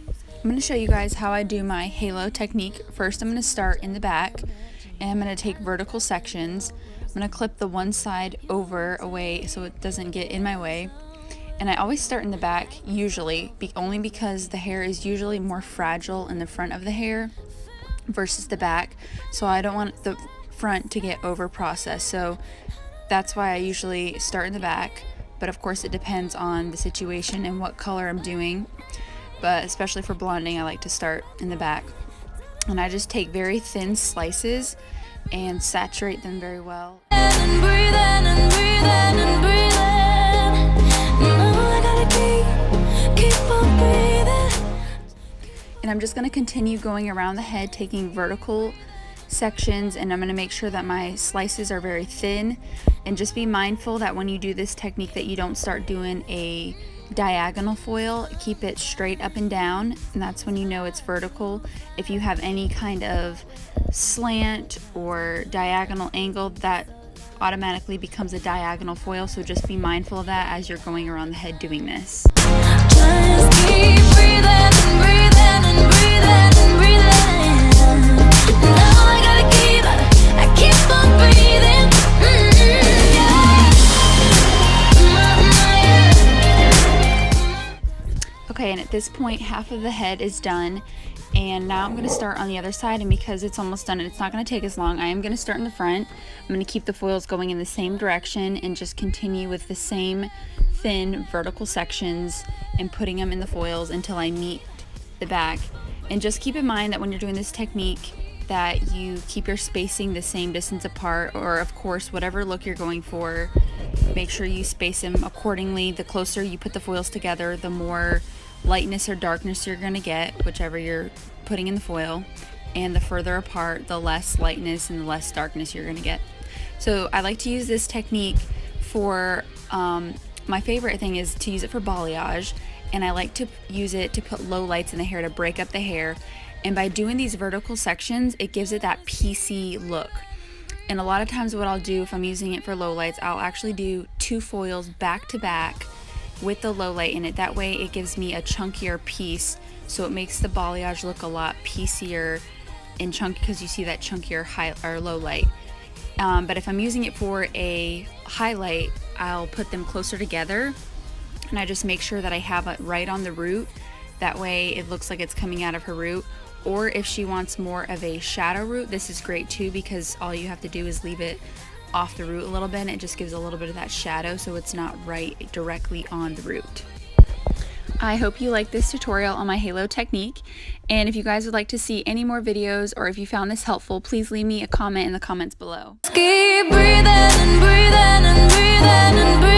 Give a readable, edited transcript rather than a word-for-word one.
I'm going to show you guys how I do my halo technique. First, I'm going to start in the back, and I'm going to take vertical sections. I'm going to clip the one side over away so it doesn't get in my way. And I always start in the back, usually, only because the hair is usually more fragile in the front of the hair versus the back. So I don't want the front to get over processed. So that's why I usually start in the back. But of course it depends on the situation and what color I'm doing. But especially for blonding, I like to start in the back. And I just take very thin slices and saturate them very well. And breathe in and breathe in and breathe in. And I'm just going to continue going around the head, taking vertical sections, and I'm going to make sure that my slices are very thin. And just be mindful that when you do this technique that you don't start doing a diagonal foil. Keep it straight up and down, and that's when you know it's vertical. If you have any kind of slant or diagonal angle, that automatically becomes a diagonal foil, so just be mindful of that as you're going around the head doing this. Just keep breathing and breathing and breathing and breathing. Now I keep on breathing. Okay, and at this point half of the head is done, and now I'm going to start on the other side. And because it's almost done and it's not going to take as long, I am going to start in the front. I'm going to keep the foils going in the same direction and just continue with the same thin vertical sections and putting them in the foils until I meet the back. And just keep in mind that when you're doing this technique that you keep your spacing the same distance apart, or of course whatever look you're going for, make sure you space them accordingly. The closer you put the foils together, the more lightness or darkness you're going to get, whichever you're putting in the foil, and the further apart, the less lightness and the less darkness you're going to get. So I like to use this technique for my favorite thing is to use it for balayage, and I like to use it to put low lights in the hair to break up the hair. And by doing these vertical sections, it gives it that piecey look. And a lot of times what I'll do if I'm using it for low lights, I'll actually do 2 foils back to back with the low light in it. That way it gives me a chunkier piece, so it makes the balayage look a lot piecier and chunky because you see that chunkier high or low light. But if I'm using it for a highlight, I'll put them closer together, and I just make sure that I have it right on the root. That way it looks like it's coming out of her root. Or if she wants more of a shadow root, this is great too, because all you have to do is leave it off the root a little bit, and it just gives a little bit of that shadow, so it's not right directly on the root. I hope you liked this tutorial on my halo technique, and if you guys would like to see any more videos, or if you found this helpful, please leave me a comment in the comments below. Keep breathing and breathing and breathing and breathing.